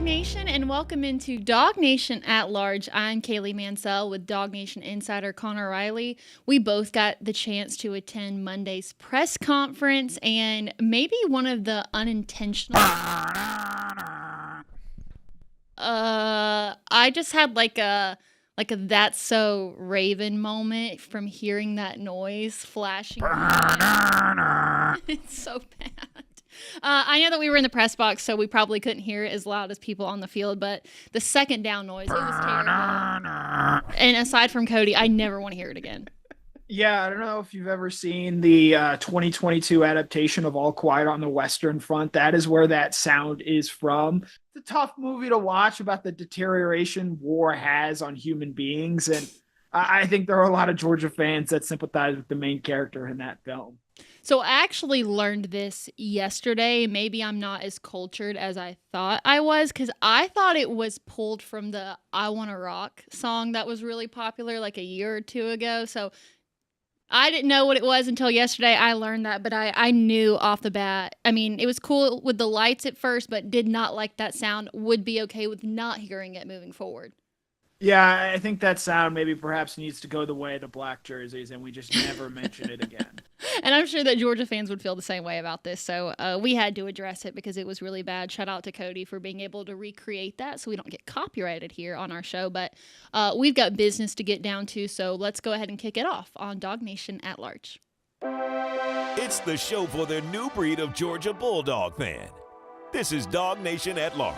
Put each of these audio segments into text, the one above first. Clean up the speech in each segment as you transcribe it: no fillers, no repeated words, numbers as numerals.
Nation, and welcome into DawgNation At Large. I'm Kaylee Mansell with DawgNation insider Connor-Kaylee. We both got the chance to attend Monday's press conference, and maybe one of the unintentional. I just had like a "That's So Raven" moment from hearing that noise flashing. It's so bad. I know that we were in the press box, so we probably couldn't hear it as loud as people on the field, but the second down noise, it was terrible. And aside from Cody, I never want to hear it again. Yeah, I don't know if you've ever seen the 2022 adaptation of All Quiet on the Western Front. That is where that sound is from. It's a tough movie to watch about the deterioration war has on human beings, and I think there are a lot of Georgia fans that sympathize with the main character in that film. So I actually learned this yesterday. Maybe I'm not as cultured as I thought I was, because I thought it was pulled from the "I Wanna Rock" song that was really popular like a year or two ago. So I didn't know what it was until yesterday. I learned that, but I knew off the bat. I mean, it was cool with the lights at first, but did not like that sound. Would be okay with not hearing it moving forward. Yeah, I think that sound maybe perhaps needs to go the way of the black jerseys, and we just never mention it again. And I'm sure that Georgia fans would feel the same way about this. So we had to address it because it was really bad. Shout out to Cody for being able to recreate that so we don't get copyrighted here on our show. But we've got business to get down to, so let's go ahead and kick it off on DawgNation At Large. It's the show for the new breed of Georgia Bulldog fan. This is DawgNation At Large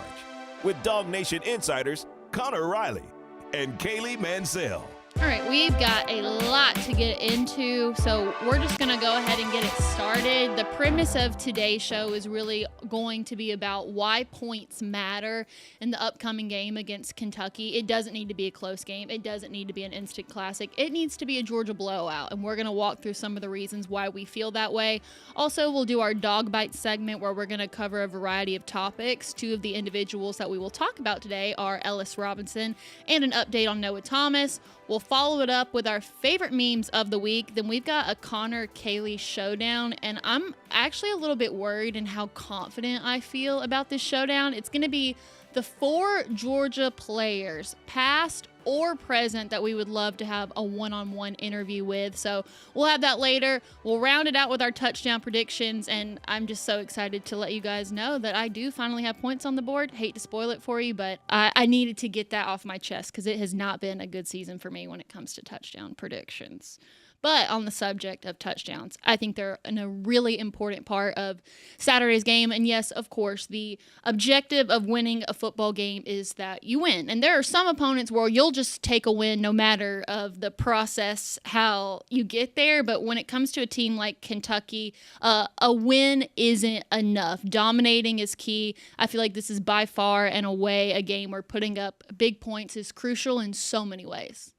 with DawgNation insiders Connor-Kaylee and Kaylee Mansell. All right, we've got a lot to get into, so we're just going to go ahead and get it started. The premise of today's show is really going to be about why points matter in the upcoming game against Kentucky. It doesn't need to be a close game. It doesn't need to be an instant classic. It needs to be a Georgia blowout, and we're going to walk through some of the reasons why we feel that way. Also, we'll do our Dog Bite segment where we're going to cover a variety of topics. Two of the individuals that we will talk about today are Ellis Robinson and an update on Noah Thomas. We'll follow it up with our favorite memes of the week. Then we've got a Connor-Kaylee Showdown, and I'm actually a little bit worried in how confident I feel about this showdown. It's going to be the 4 Georgia players, past or present, that we would love to have a one-on-one interview with. So we'll have that later. We'll round it out with our touchdown predictions, and I'm just so excited to let you guys know that I do finally have points on the board. Hate to spoil it for you, but I needed to get that off my chest because it has not been a good season for me when it comes to touchdown predictions. But on the subject of touchdowns, I think they're a really important part of Saturday's game. And yes, of course, the objective of winning a football game is that you win. And there are some opponents where you'll just take a win no matter of the process, how you get there. But when it comes to a team like Kentucky, a win isn't enough. Dominating is key. I feel like this is by far and away a game where putting up big points is crucial in so many ways.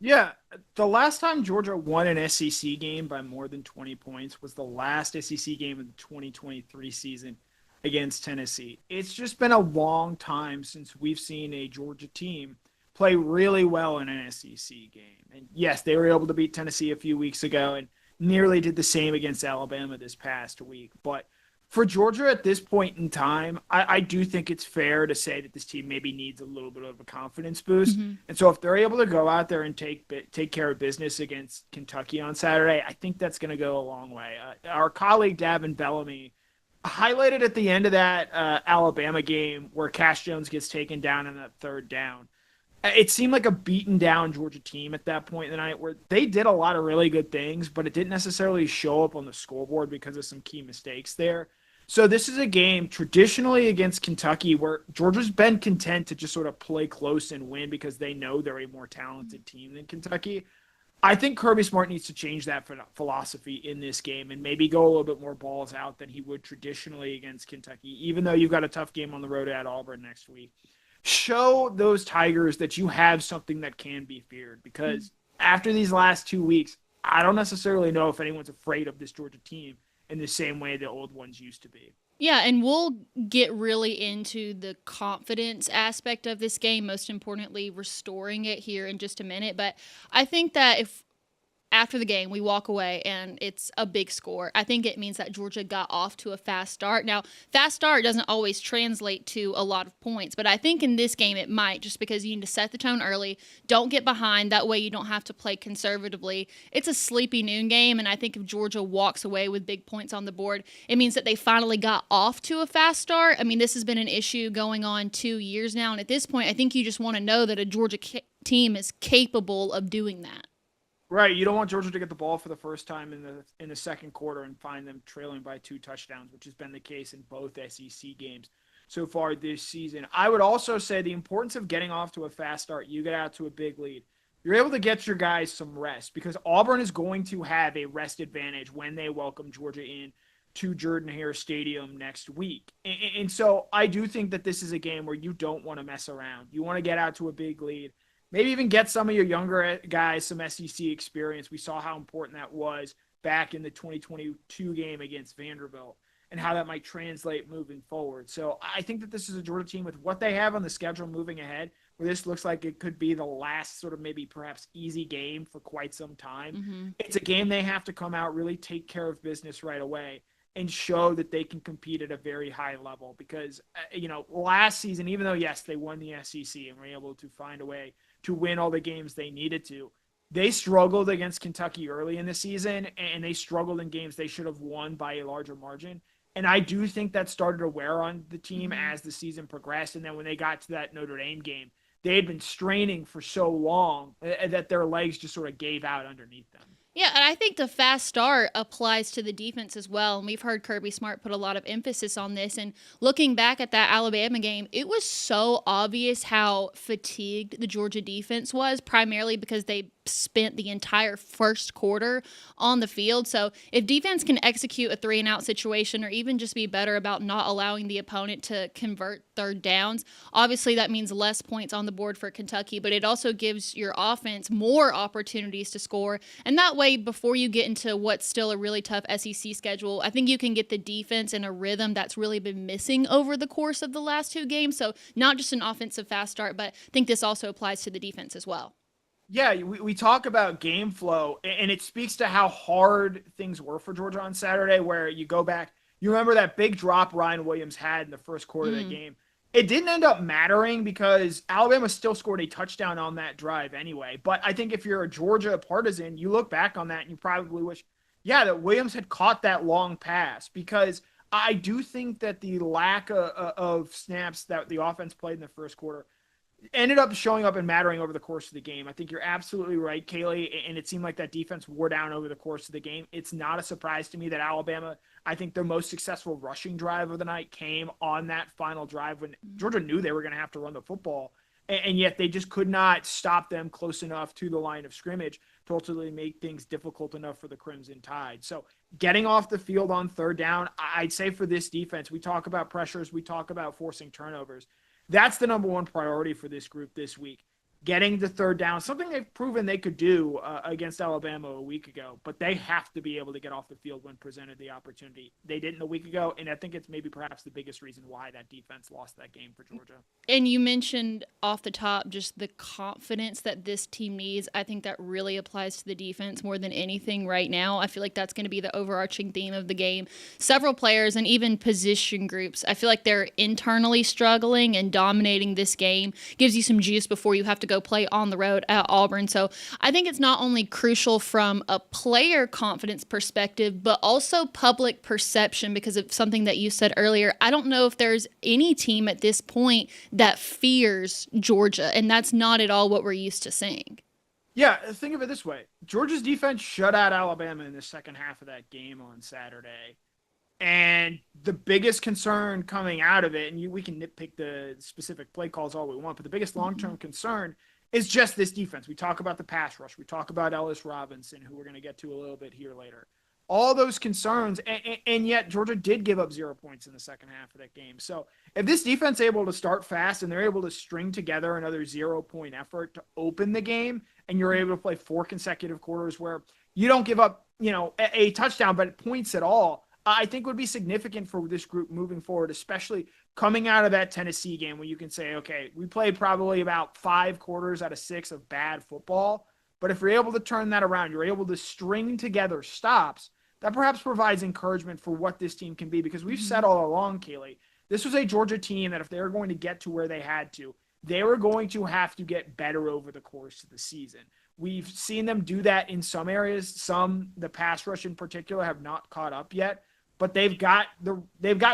Yeah, the last time Georgia won an SEC game by more than 20 points was the last SEC game of the 2023 season against Tennessee. It's just been a long time since we've seen a Georgia team play really well in an SEC game. And yes, they were able to beat Tennessee a few weeks ago and nearly did the same against Alabama this past week. But for Georgia at this point in time, I do think it's fair to say that this team maybe needs a little bit of a confidence boost. Mm-hmm. And so if they're able to go out there and take care of business against Kentucky on Saturday, I think that's going to go a long way. Our colleague Davin Bellamy highlighted at the end of that Alabama game where Cash Jones gets taken down in that third down. It seemed like a beaten down Georgia team at that point in the night where they did a lot of really good things, but it didn't necessarily show up on the scoreboard because of some key mistakes there. So this is a game traditionally against Kentucky where Georgia's been content to just sort of play close and win because they know they're a more talented team than Kentucky. I think Kirby Smart needs to change that philosophy in this game and maybe go a little bit more balls out than he would traditionally against Kentucky, even though you've got a tough game on the road at Auburn next week. Show those Tigers that you have something that can be feared, because after these last 2 weeks, I don't necessarily know if anyone's afraid of this Georgia team in the same way the old ones used to be. Yeah, and we'll get really into the confidence aspect of this game, most importantly, restoring it here in just a minute. But I think that if after the game, we walk away and it's a big score, I think it means that Georgia got off to a fast start. Now, fast start doesn't always translate to a lot of points, but I think in this game it might, just because you need to set the tone early. Don't get behind. That way you don't have to play conservatively. It's a sleepy noon game, and I think if Georgia walks away with big points on the board, it means that they finally got off to a fast start. I mean, this has been an issue going on 2 years now, and at this point, I think you just want to know that a Georgia team is capable of doing that. Right, you don't want Georgia to get the ball for the first time in the second quarter and find them trailing by 2 touchdowns, which has been the case in both SEC games so far this season. I would also say the importance of getting off to a fast start. You get out to a big lead. You're able to get your guys some rest, because Auburn is going to have a rest advantage when they welcome Georgia in to Jordan-Hare Stadium next week. And so I do think that this is a game where you don't want to mess around. You want to get out to a big lead. Maybe even get some of your younger guys some SEC experience. We saw how important that was back in the 2022 game against Vanderbilt and how that might translate moving forward. So I think that this is a Georgia team with what they have on the schedule moving ahead, where this looks like it could be the last sort of maybe perhaps easy game for quite some time. Mm-hmm. It's a game they have to come out, really take care of business right away and show that they can compete at a very high level. Because, last season, even though, yes, they won the SEC and were able to find a way to win all the games they needed to, they struggled against Kentucky early in the season, and they struggled in games they should have won by a larger margin. And I do think that started to wear on the team as the season progressed. And then when they got to that Notre Dame game, they had been straining for so long that their legs just sort of gave out underneath them. Yeah, and I think the fast start applies to the defense as well. And we've heard Kirby Smart put a lot of emphasis on this. And looking back at that Alabama game, it was so obvious how fatigued the Georgia defense was, primarily because they spent the entire first quarter on the field. So if defense can execute a 3-and-out situation, or even just be better about not allowing the opponent to convert third downs, obviously that means less points on the board for Kentucky, but it also gives your offense more opportunities to score. And that way, before you get into what's still a really tough SEC schedule, I think you can get the defense in a rhythm that's really been missing over the course of the last 2 games. So not just an offensive fast start, but I think this also applies to the defense as well. Yeah, we talk about game flow, and it speaks to how hard things were for Georgia on Saturday, where you go back, you remember that big drop Ryan Williams had in the first quarter of the game. It didn't end up mattering because Alabama still scored a touchdown on that drive anyway. But I think if you're a Georgia partisan, you look back on that and you probably wish, that Williams had caught that long pass, because I do think that the lack of snaps that the offense played in the first quarter ended up showing up and mattering over the course of the game. I think you're absolutely right, Kaylee, and it seemed like that defense wore down over the course of the game. It's not a surprise to me that Alabama, I think their most successful rushing drive of the night came on that final drive when Georgia knew they were going to have to run the football, and yet they just could not stop them close enough to the line of scrimmage to ultimately make things difficult enough for the Crimson Tide. So getting off the field on third down, I'd say for this defense, we talk about pressures, we talk about forcing turnovers. That's the number one priority for this group this week. Getting the third down, something they've proven they could do against Alabama a week ago, but they have to be able to get off the field when presented the opportunity. They didn't a week ago, and I think it's maybe perhaps the biggest reason why that defense lost that game for Georgia. And you mentioned off the top just the confidence that this team needs. I think that really applies to the defense more than anything right now. I feel like that's going to be the overarching theme of the game. Several players and even position groups, I feel like they're internally struggling, and dominating this game gives you some juice before you have to go play on the road at Auburn. So I think it's not only crucial from a player confidence perspective, but also public perception, because of something that you said earlier. I don't know if there's any team at this point that fears Georgia, and that's not at all what we're used to seeing. Yeah, think of it this way. Georgia's defense shut out Alabama in the second half of that game on Saturday. And the biggest concern coming out of it, and we can nitpick the specific play calls all we want, but the biggest long-term concern is just this defense. We talk about the pass rush. We talk about Ellis Robinson, who we're going to get to a little bit here later. All those concerns, and yet Georgia did give up 0 points in the second half of that game. So if this defense is able to start fast and they're able to string together another 0-point effort to open the game, and you're able to play 4 consecutive quarters where you don't give up, a touchdown, but points at all, I think would be significant for this group moving forward, especially coming out of that Tennessee game where you can say, okay, we played probably about 5 quarters out of 6 of bad football, But if you're able to turn that around, you're able to string together stops, that perhaps provides encouragement for what this team can be. Because we've said all along, Kaylee, this was a Georgia team that if they were going to get to where they had to, they were going to have to get better over the course of the season. We've seen them do that in some areas. Some, the pass rush in particular, have not caught up yet. But they've got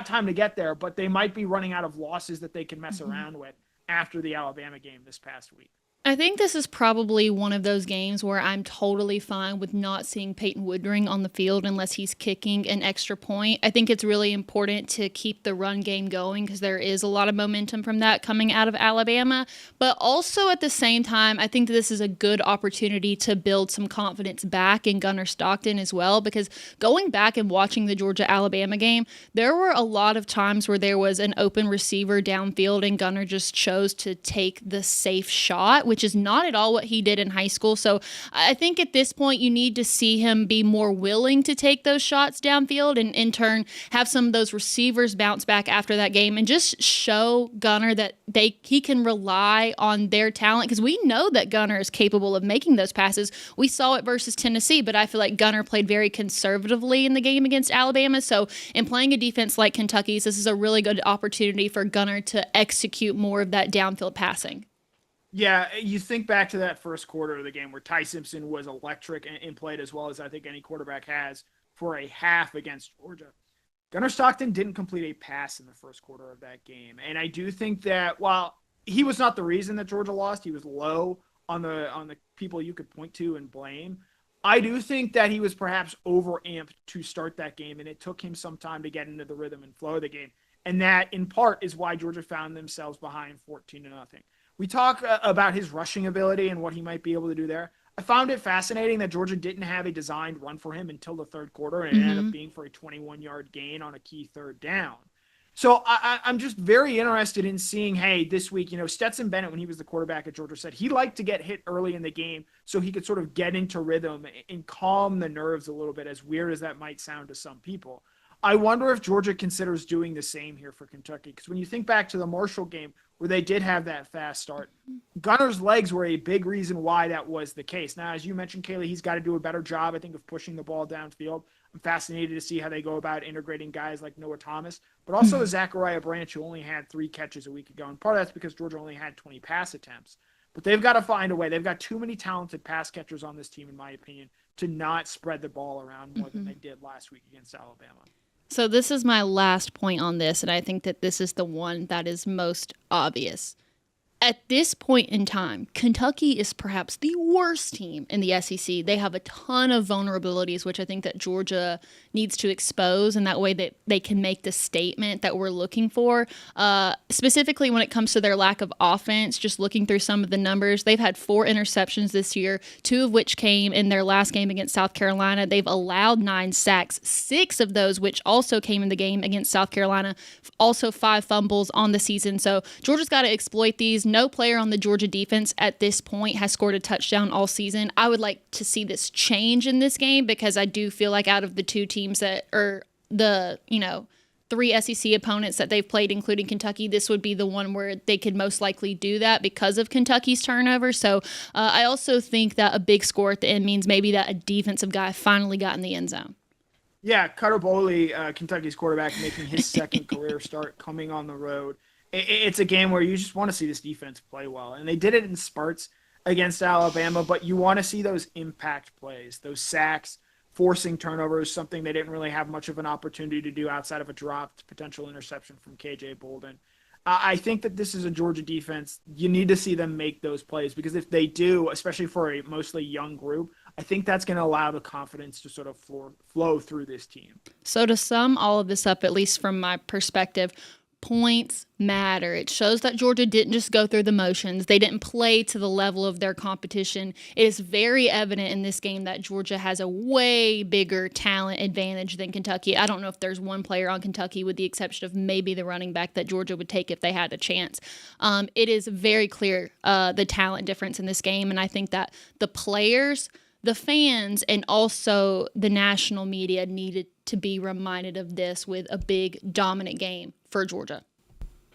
time to get there, but they might be running out of losses that they can mess around with after the Alabama game this past week. I think this is probably one of those games where I'm totally fine with not seeing Peyton Woodring on the field unless he's kicking an extra point. I think it's really important to keep the run game going because there is a lot of momentum from that coming out of Alabama. But also at the same time, I think that this is a good opportunity to build some confidence back in Gunnar Stockton as well, because going back and watching the Georgia-Alabama game, there were a lot of times where there was an open receiver downfield and Gunnar just chose to take the safe shot, which is not at all what he did in high school. So I think at this point you need to see him be more willing to take those shots downfield and in turn have some of those receivers bounce back after that game and just show Gunnar that he can rely on their talent, because we know that Gunnar is capable of making those passes. We saw it versus Tennessee, but I feel like Gunnar played very conservatively in the game against Alabama. So in playing a defense like Kentucky's, this is a really good opportunity for Gunnar to execute more of that downfield passing. Yeah, you think back to that first quarter of the game where Ty Simpson was electric and played as well as I think any quarterback has for a half against Georgia. Gunnar Stockton didn't complete a pass in the first quarter of that game. And I do think that while he was not the reason that Georgia lost, he was low on the people you could point to and blame. I do think that he was perhaps overamped to start that game, and it took him some time to get into the rhythm and flow of the game. And that, in part, is why Georgia found themselves behind 14-0. We talk about his rushing ability and what he might be able to do there. I found it fascinating that Georgia didn't have a designed run for him until the third quarter, and it ended up being for a 21-yard gain on a key third down. So I'm just very interested in seeing, hey, this week, Stetson Bennett, when he was the quarterback at Georgia, said he liked to get hit early in the game so he could sort of get into rhythm and calm the nerves a little bit, as weird as that might sound to some people. I wonder if Georgia considers doing the same here for Kentucky, because when you think back to the Marshall game where they did have that fast start, Gunnar's legs were a big reason why that was the case. Now, as you mentioned, Kaylee, he's got to do a better job, I think, of pushing the ball downfield. I'm fascinated to see how they go about integrating guys like Noah Thomas, but also Zachariah Branch, who only had 3 catches a week ago. And part of that's because Georgia only had 20 pass attempts. But they've got to find a way. They've got too many talented pass catchers on this team, in my opinion, to not spread the ball around more than they did last week against Alabama. So this is my last point on this, and I think that this is the one that is most obvious. At this point in time, Kentucky is perhaps the worst team in the SEC. They have a ton of vulnerabilities, which I think that Georgia needs to expose, and that way that they can make the statement that we're looking for. Specifically when it comes to their lack of offense, just looking through some of the numbers, they've had 4 interceptions this year, 2 of which came in their last game against South Carolina. They've allowed 9 sacks, 6 of those which also came in the game against South Carolina, also 5 fumbles on the season. So Georgia's got to exploit these. No player on the Georgia defense at this point has scored a touchdown all season. I would like to see this change in this game, because I do feel like out of the 2 teams that are the, 3 SEC opponents that they've played, including Kentucky, this would be the one where they could most likely do that because of Kentucky's turnover. So I also think that a big score at the end means maybe that a defensive guy finally got in the end zone. Yeah, Cutter Boley, Kentucky's quarterback, making his second career start, coming on the road. It's a game where you just want to see this defense play well. And they did it in spurts against Alabama, but you want to see those impact plays, those sacks, forcing turnovers, something they didn't really have much of an opportunity to do outside of a dropped potential interception from KJ Bolden. I think that this is a Georgia defense. You need to see them make those plays, because if they do, especially for a mostly young group, I think that's going to allow the confidence to sort of flow through this team. So to sum all of this up, at least from my perspective, points matter. It shows that Georgia didn't just go through the motions. They didn't play to the level of their competition. It is very evident in this game that Georgia has a way bigger talent advantage than Kentucky. I don't know if there's one player on Kentucky, with the exception of maybe the running back, that Georgia would take if they had a chance. It is very clear the talent difference in this game, and I think that the players, the fans, and also the national media needed to be reminded of this with a big, dominant game for Georgia.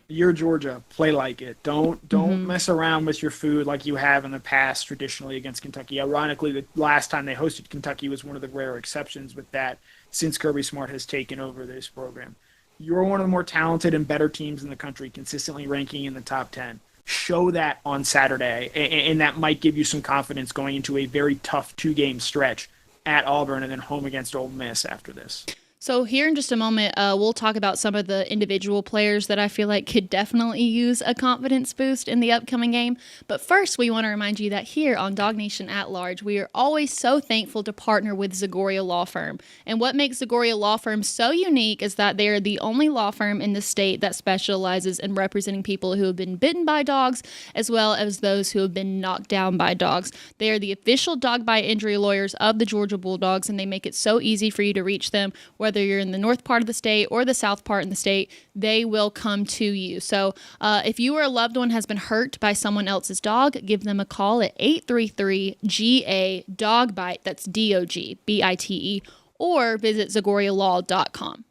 You're Georgia. Play like it. Don't mess around with your food like you have in the past traditionally against Kentucky. Ironically, the last time they hosted Kentucky was one of the rare exceptions with that since Kirby Smart has taken over this program. You're one of the more talented and better teams in the country, consistently ranking in the top 10. Show that on Saturday, and that might give you some confidence going into a very tough 2-game stretch at Auburn and then home against Ole Miss after this. So here in just a moment, we'll talk about some of the individual players that I feel like could definitely use a confidence boost in the upcoming game. But first, we want to remind you that here on DawgNation At Large, we are always so thankful to partner with Zagoria Law Firm. And what makes Zagoria Law Firm so unique is that they are the only law firm in the state that specializes in representing people who have been bitten by dogs, as well as those who have been knocked down by dogs. They are the official dog bite injury lawyers of the Georgia Bulldogs, and they make it so easy for you to reach them, whether you're in the north part of the state or the south part in the state, they will come to you. So if you or a loved one has been hurt by someone else's dog, give them a call at 833-GA-DOG-BITE, that's DOG-BITE, or visit ZagoriaLaw.com.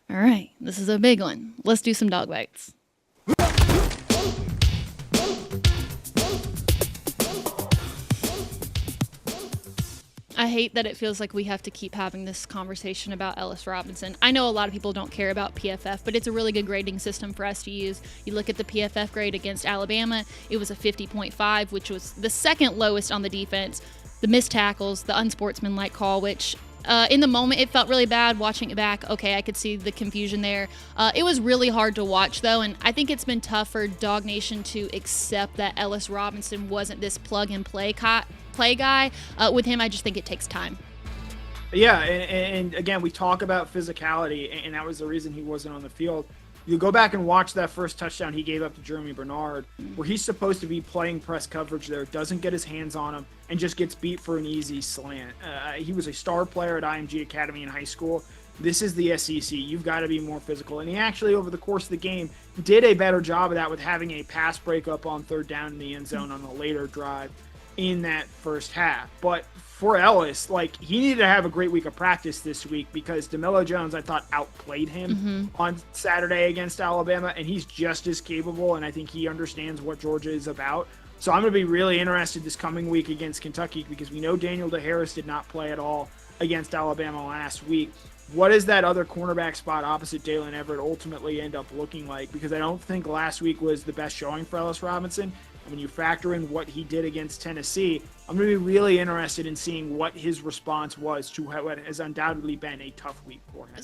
All right, this is a big one. Let's do some dog bites. I hate that it feels like we have to keep having this conversation about Ellis Robinson. I know a lot of people don't care about PFF, but it's a really good grading system for us to use. You look at the PFF grade against Alabama, it was a 50.5, which was the second lowest on the defense. The missed tackles, the unsportsmanlike call, which in the moment it felt really bad. Watching it back, okay, I could see the confusion there. It was really hard to watch, though, and I think it's been tough for DawgNation to accept that Ellis Robinson wasn't this plug-and-play guy. With him, I just think it takes time. Yeah, and again, we talk about physicality, and that was the reason he wasn't on the field. You go back and watch that first touchdown he gave up to Jeremy Bernard, where he's supposed to be playing press coverage there, doesn't get his hands on him, and just gets beat for an easy slant. He was a star player at IMG Academy in high school. This is the SEC. You've got to be more physical. And he actually, over the course of the game, did a better job of that with having a pass breakup on third down in the end zone on a later drive in that first half. But for Ellis, he needed to have a great week of practice this week because DeMello Jones, I thought, outplayed him on Saturday against Alabama, and he's just as capable, and I think he understands what Georgia is about. So I'm going to be really interested this coming week against Kentucky because we know Daniel DeHarris did not play at all against Alabama last week. What does that other cornerback spot opposite Dalen Everett ultimately end up looking like? Because I don't think last week was the best showing for Ellis Robinson. When you factor in what he did against Tennessee, I'm going to be really interested in seeing what his response was to what has undoubtedly been a tough week for him.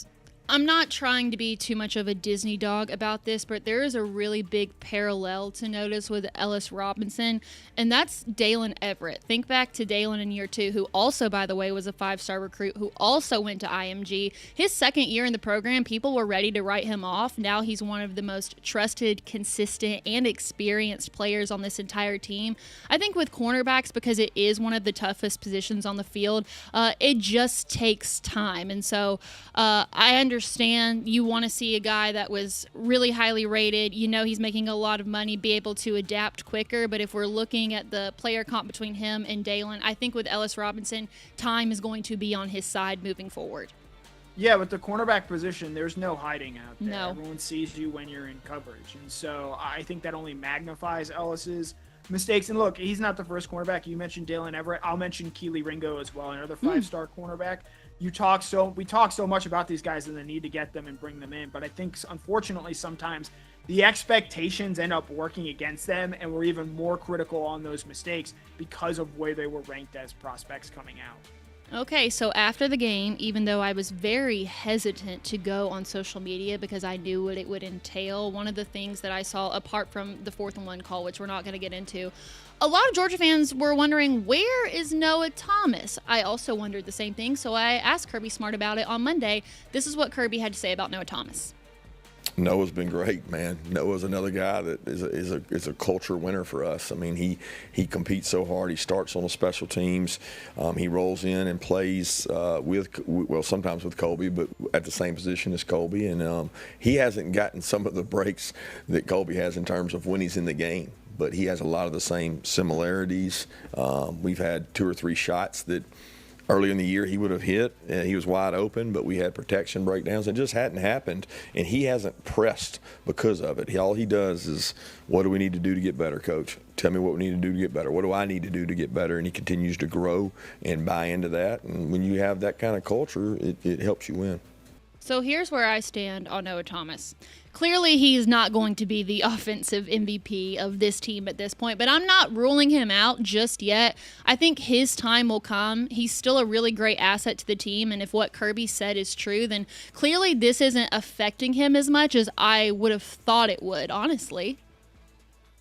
I'm not trying to be too much of a Disney dog about this, but there is a really big parallel to notice with Ellis Robinson, and that's Dalen Everett. Think back to Dalen in year 2, who also, by the way, was a 5-star recruit, who also went to IMG. His second year in the program, people were ready to write him off. Now he's one of the most trusted, consistent, and experienced players on this entire team. I think with cornerbacks, because it is one of the toughest positions on the field, it just takes time. And so I understand you want to see a guy that was really highly rated, he's making a lot of money, be able to adapt quicker. But if we're looking at the player comp between him and Dalen, I think with Ellis Robinson, time is going to be on his side moving forward. Yeah, with the cornerback position, there's no hiding out there. No. Everyone sees you when you're in coverage. And so I think that only magnifies Ellis's mistakes. And look, he's not the first cornerback. You mentioned Dalen Everett. I'll mention Keely Ringo as well, another 5-star cornerback. We talk so much about these guys and the need to get them and bring them in. But I think, unfortunately, sometimes the expectations end up working against them, and we're even more critical on those mistakes because of where they were ranked as prospects coming out. Okay, so after the game, even though I was very hesitant to go on social media because I knew what it would entail, one of the things that I saw, apart from the 4th-and-1 call, which we're not going to get into, a lot of Georgia fans were wondering, where is Noah Thomas? I also wondered the same thing, so I asked Kirby Smart about it on Monday. This is what Kirby had to say about Noah Thomas. Noah's been great, man. Noah's another guy that is a culture winner for us. I mean, he competes so hard. He starts on the special teams. He rolls in and plays sometimes with Colby, but at the same position as Colby. And he hasn't gotten some of the breaks that Colby has in terms of when he's in the game, but he has a lot of the same similarities. We've had 2 or 3 shots that early in the year he would have hit. He was wide open, but we had protection breakdowns. It just hadn't happened, and he hasn't pressed because of it. All he does is, what do we need to do to get better, Coach? Tell me what we need to do to get better. What do I need to do to get better? And he continues to grow and buy into that. And when you have that kind of culture, it helps you win. So here's where I stand on Noah Thomas. Clearly, he's not going to be the offensive MVP of this team at this point, but I'm not ruling him out just yet. I think his time will come. He's still a really great asset to the team, and if what Kirby said is true, then clearly this isn't affecting him as much as I would have thought it would, honestly.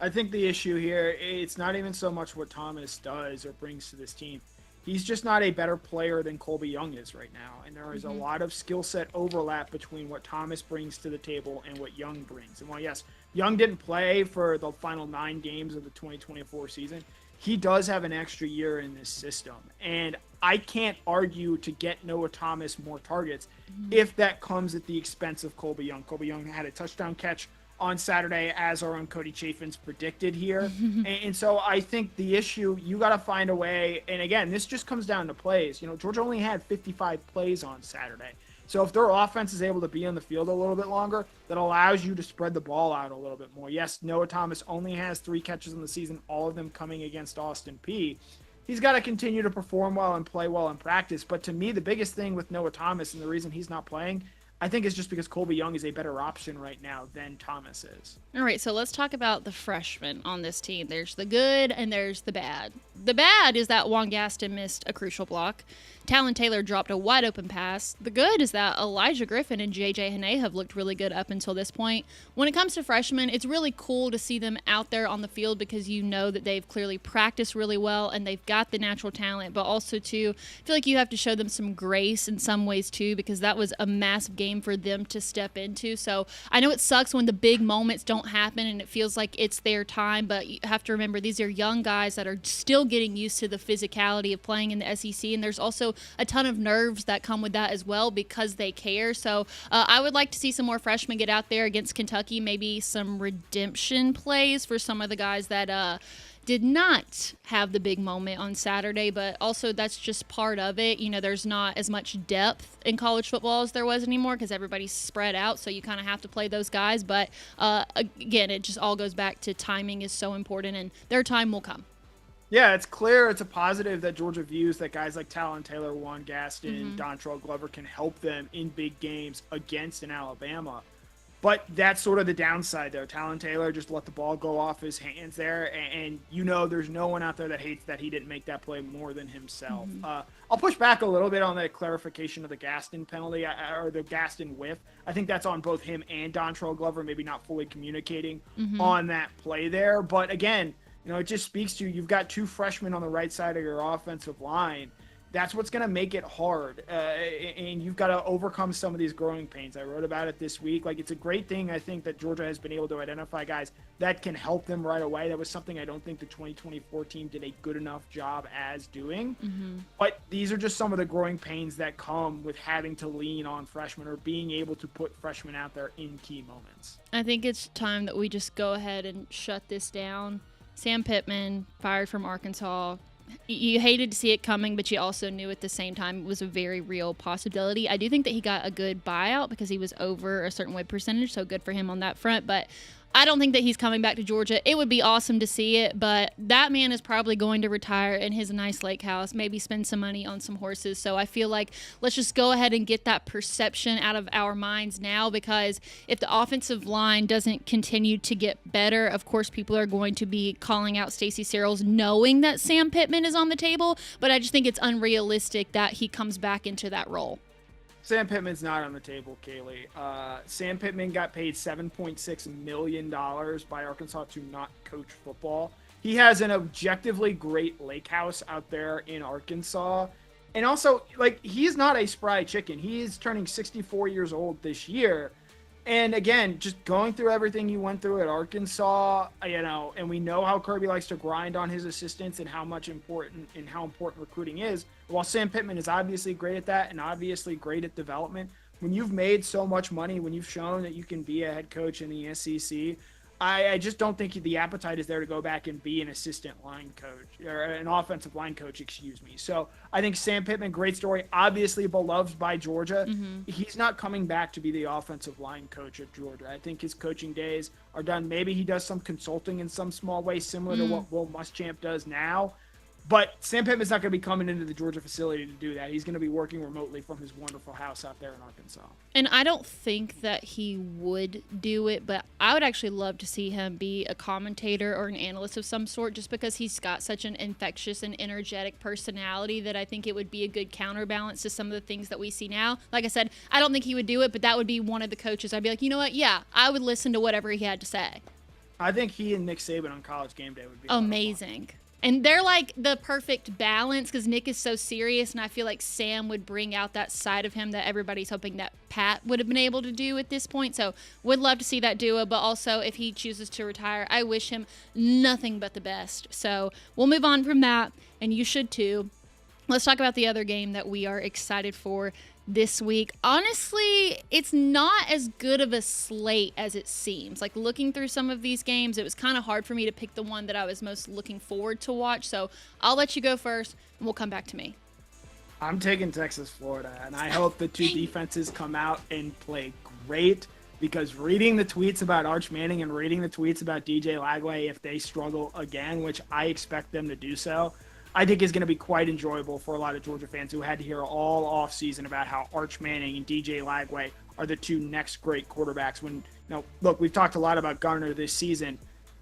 I think the issue here, it's not even so much what Thomas does or brings to this team. He's just not a better player than Colby Young is right now. And there is a lot of skill set overlap between what Thomas brings to the table and what Young brings. And while, yes, Young didn't play for the final 9 games of the 2024 season, he does have an extra year in this system. And I can't argue to get Noah Thomas more targets if that comes at the expense of Colby Young. Colby Young had a touchdown catch on Saturday, as our own Cody Chafin's predicted here. And so I think the issue, you got to find a way. And again, this just comes down to plays. You know, Georgia only had 55 plays on Saturday. So if their offense is able to be on the field a little bit longer, that allows you to spread the ball out a little bit more. Yes, Noah Thomas only has 3 catches in the season, all of them coming against Austin Peay. He's got to continue to perform well and play well in practice. But to me, the biggest thing with Noah Thomas and the reason he's not playing, I think it's just because Colby Young is a better option right now than Thomas is. All right, so let's talk about the freshmen on this team. There's the good and there's the bad. The bad is that Juan Gaston missed a crucial block. Talon Taylor dropped a wide open pass. The good is that Elijah Griffin and JJ Hane have looked really good up until this point. When it comes to freshmen, it's really cool to see them out there on the field because you know that they've clearly practiced really well and they've got the natural talent, but also too, I feel like you have to show them some grace in some ways too, because that was a massive game for them to step into. So I know it sucks when the big moments don't happen and it feels like it's their time, but you have to remember these are young guys that are still getting used to the physicality of playing in the SEC, and there's also a ton of nerves that come with that as well because they care. So I would like to see some more freshmen get out there against Kentucky, maybe some redemption plays for some of the guys that did not have the big moment on Saturday, but also that's just part of it. You know, there's not as much depth in college football as there was anymore because everybody's spread out, so you kind of have to play those guys. But again, it just all goes back to timing is so important, and their time will come. Yeah, it's clear, it's a positive that Georgia views that guys like Talon Taylor, Juan Gaston, Dontrell Glover can help them in big games against an Alabama. But that's sort of the downside, though. Talon Taylor just let the ball go off his hands there, and you know there's no one out there that hates that he didn't make that play more than himself. I'll push back a little bit on the clarification of the Gaston penalty, or the Gaston whiff. I think that's on both him and Dontrell Glover, maybe not fully communicating on that play there. But again, you know, it just speaks to you've got 2 freshmen on the right side of your offensive line. That's what's going to make it hard, and you've got to overcome some of these growing pains. I wrote about it this week. Like, it's a great thing, I think, that Georgia has been able to identify guys that can help them right away. That was something I don't think the 2024 team did a good enough job as doing. But these are just some of the growing pains that come with having to lean on freshmen or being able to put freshmen out there in key moments. I think it's time that we just go ahead and shut this down. Sam Pittman, fired from Arkansas. You hated to see it coming, but you also knew at the same time it was a very real possibility. I do think that he got a good buyout because he was over a certain win percentage, so good for him on that front. But I don't think that he's coming back to Georgia. It would be awesome to see it, but that man is probably going to retire in his nice lake house, maybe spend some money on some horses. So I feel like let's just go ahead and get that perception out of our minds now, because if the offensive line doesn't continue to get better, of course people are going to be calling out Stacey Searles knowing that Sam Pittman is on the table, but I just think it's unrealistic that he comes back into that role. Sam Pittman's not on the table, Kaylee. Sam Pittman got paid $7.6 million by Arkansas to not coach football. He has an objectively great lake house out there in Arkansas. And also, like, he's not a spry chicken. He is turning 64 years old this year. And again, just going through everything he went through at Arkansas, you know, and we know how Kirby likes to grind on his assistants and how important recruiting is. While Sam Pittman is obviously great at that and obviously great at development, when you've made so much money, when you've shown that you can be a head coach in the SEC, I just don't think the appetite is there to go back and be an assistant line coach or an offensive line coach, excuse me. So I think Sam Pittman, great story, obviously beloved by Georgia. He's not coming back to be the offensive line coach at Georgia. I think his coaching days are done. Maybe he does some consulting in some small way, similar to what Will Muschamp does now. But Sam Pittman's not going to be coming into the Georgia facility to do that. He's going to be working remotely from his wonderful house out there in Arkansas. And I don't think that he would do it, but I would actually love to see him be a commentator or an analyst of some sort, just because he's got such an infectious and energetic personality that I think it would be a good counterbalance to some of the things that we see now. Like I said, I don't think he would do it, but that would be one of the coaches. I'd be like, you know what? Yeah, I would listen to whatever he had to say. I think he and Nick Saban on College Game Day would be amazing. And they're like the perfect balance because Nick is so serious, and I feel like Sam would bring out that side of him that everybody's hoping that Pat would have been able to do at this point. So would love to see that duo, but also if he chooses to retire, I wish him nothing but the best. So we'll move on from that, and you should too. Let's talk about the other game that we are excited for this week. Honestly, it's not as good of a slate as it seems. Like, looking through some of these games, it was kind of hard for me to pick the one that I was most looking forward to watch. So I'll let you go first, and we'll come back to me. I'm taking Texas, Florida, and I hope the two defenses come out and play great, because reading the tweets about Arch Manning and reading the tweets about DJ Lagway, if they struggle again, which I expect them to do so, I think is going to be quite enjoyable for a lot of Georgia fans who had to hear all offseason about how Arch Manning and DJ Lagway are the two next great quarterbacks. When, look, we've talked a lot about Garner this season.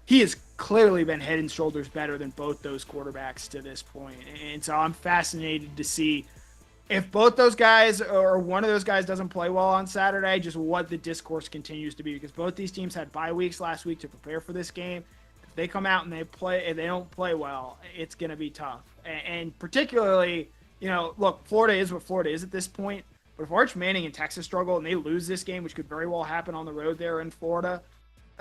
He has clearly been head and shoulders better than both those quarterbacks to this point. And so I'm fascinated to see if both those guys or one of those guys doesn't play well on Saturday, just what the discourse continues to be, because both these teams had bye weeks last week to prepare for this game. They come out and they don't play well, it's going to be tough. And particularly, look, Florida is what Florida is at this point. But if Arch Manning and Texas struggle and they lose this game, which could very well happen on the road there in Florida,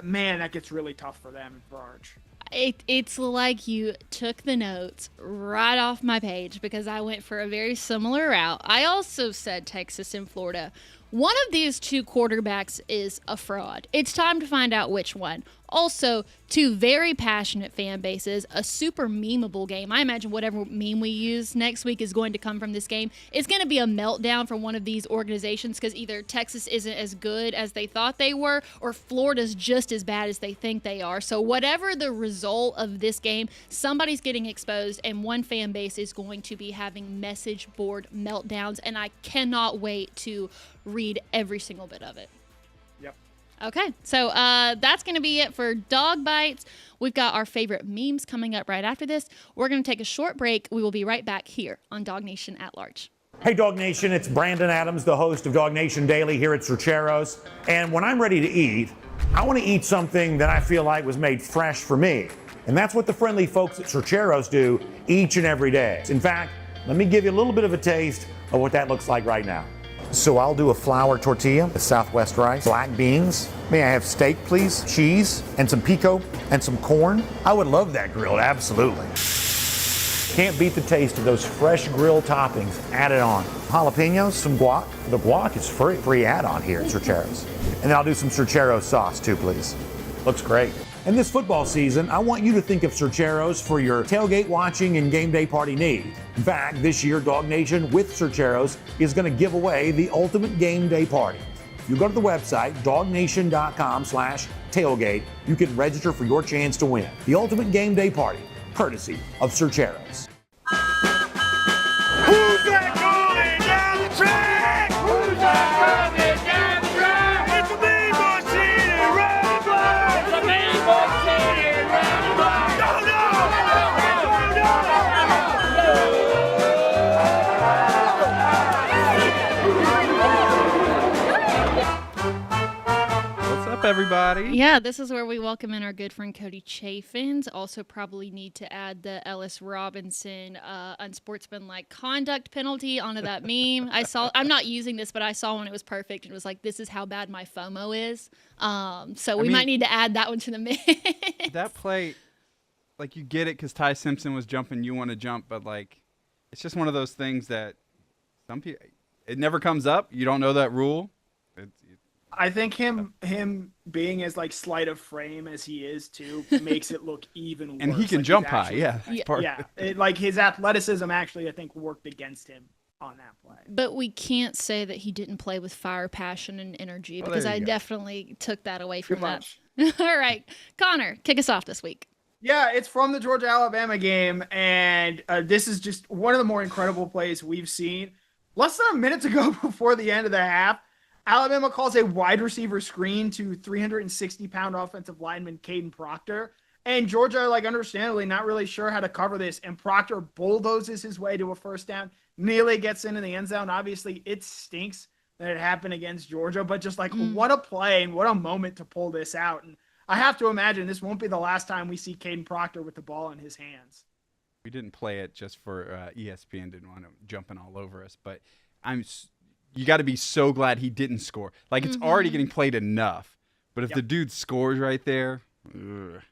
man, that gets really tough for them and for Arch. It's like you took the notes right off my page, because I went for a very similar route. I also said Texas and Florida. One of these two quarterbacks is a fraud. It's time to find out which one. Also, two very passionate fan bases, a super memeable game. I imagine whatever meme we use next week is going to come from this game. It's going to be a meltdown for one of these organizations, because either Texas isn't as good as they thought they were, or Florida's just as bad as they think they are. So whatever the result of this game, somebody's getting exposed, and one fan base is going to be having message board meltdowns, and I cannot wait to read every single bit of it. Yep. Okay, so that's going to be it for Dog Bites. We've got our favorite memes coming up right after this. We're going to take a short break. We will be right back here on DawgNation At Large. Hey, DawgNation, it's Brandon Adams, the host of DawgNation Daily here at Cercheros. And when I'm ready to eat, I want to eat something that I feel like was made fresh for me. And that's what the friendly folks at Cercheros do each and every day. In fact, let me give you a little bit of a taste of what that looks like right now. So I'll do a flour tortilla with Southwest rice, black beans. May I have steak, please? Cheese, and some pico, and some corn. I would love that grilled, absolutely. Can't beat the taste of those fresh grilled toppings added on. Jalapenos, some guac. The guac is free add-on here at Cercheros. And then I'll do some Cercheros sauce too, please. Looks great. And this football season, I want you to think of Cercheros for your tailgate watching and game day party need. In fact, this year, DawgNation with Cercheros is going to give away the ultimate game day party. If you go to the website, DawgNation.com/tailgate, you can register for your chance to win the ultimate game day party, courtesy of Cercheros. Who's that coming down the track? Who's that coming down the track? It's a big boy city running black. It's a big boy city running black. No, no, What's up, everybody? Yeah, this is where we welcome in our good friend Cody Chaffins. Also probably need to add the Ellis Robinson unsportsmanlike conduct penalty onto that meme. I'm not using this, but I saw one. It was perfect. It was like, this is how bad my FOMO is. So we might need to add that one to the mix. That play, like, you get it because Ty Simpson was jumping, you want to jump, but, like, it's just one of those things that some people, it never comes up. You don't know that rule. I think him being as like slight of frame as he is too makes it look even worse. And he can like jump high, yeah. Like his athleticism actually, I think, worked against him on that play. But we can't say that he didn't play with fire, passion, and energy because I definitely took that away from that. All right, Connor, kick us off this week. Yeah, it's from the Georgia-Alabama game, and this is just one of the more incredible plays we've seen. Less than a minute to go before the end of the half, Alabama calls a wide receiver screen to 360-pound offensive lineman Caden Proctor, and Georgia, like, understandably not really sure how to cover this, and Proctor bulldozes his way to a first down, nearly gets into the end zone. Obviously, it stinks that it happened against Georgia, but just, like, what a play and what a moment to pull this out. And I have to imagine this won't be the last time we see Caden Proctor with the ball in his hands. We didn't play it just for ESPN, didn't want him jumping all over us, but you got to be so glad he didn't score. Like, it's already getting played enough, but if the dude scores right there, ugh.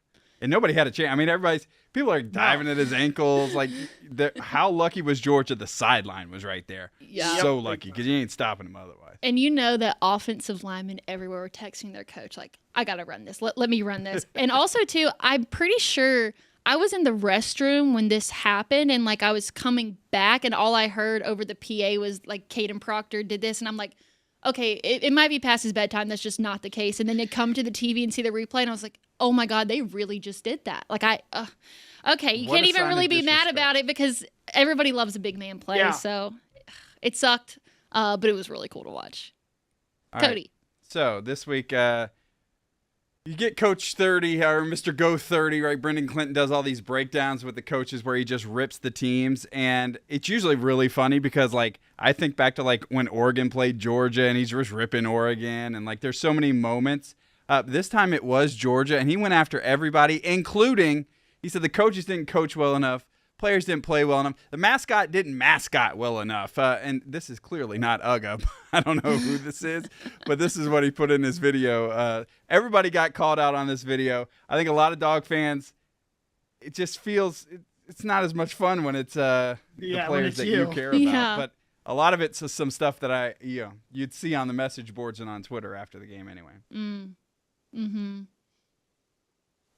And nobody had a chance. I mean, people are diving at his ankles. Like, how lucky was Georgia? The sideline was right there. Yeah. So lucky because you ain't stopping him otherwise. And you know that offensive linemen everywhere were texting their coach, like, I got to run this. Let me run this. And also, too, I'm pretty sure I was in the restroom when this happened, and, like, I was coming back, and all I heard over the PA was, like, Caden Proctor did this, and I'm like, okay, it might be past his bedtime. That's just not the case. And then they come to the TV and see the replay, and I was like, oh, my God, they really just did that. Like, okay, you can't even really be mad about it because everybody loves a big man play. Yeah. So it sucked, but it was really cool to watch. All Cody. Right. So this week, you get Coach 30 or Mr. Go 30, right? Brendan Clinton does all these breakdowns with the coaches where he just rips the teams. And it's usually really funny because, like, I think back to, like, when Oregon played Georgia and he's just ripping Oregon. And, like, there's so many moments. This time it was Georgia, and he went after everybody, including, he said the coaches didn't coach well enough. Players didn't play well enough. The mascot didn't mascot well enough. And this is clearly not Ugga. I don't know who this is, but this is what he put in his video. Everybody got called out on this video. I think a lot of dog fans, it just feels it's not as much fun when it's the players that you care about. Yeah. But a lot of it's some stuff that you'd see on the message boards and on Twitter after the game anyway. Mm-hmm.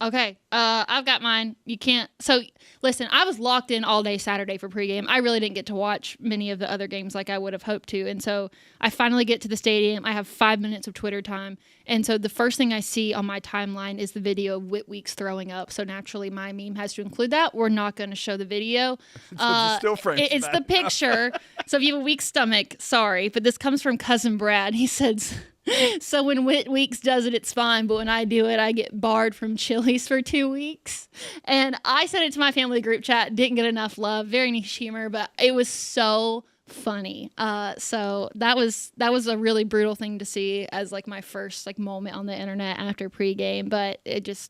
Okay, I've got mine. You can't. So, listen, I was locked in all day Saturday for pregame. I really didn't get to watch many of the other games like I would have hoped to. And so I finally get to the stadium. I have 5 minutes of Twitter time. And so the first thing I see on my timeline is the video of Whit Weeks throwing up. So naturally, my meme has to include that. We're not going to show the video. Still frames it's the picture. So if you have a weak stomach, sorry. But this comes from Cousin Brad. He says, so when Whit Weeks does it, it's fine. But when I do it, I get barred from Chili's for 2 weeks. And I sent it to my family group chat. Didn't get enough love. Very niche humor. But it was so funny. So that was a really brutal thing to see as like my first like moment on the internet after pregame. But it was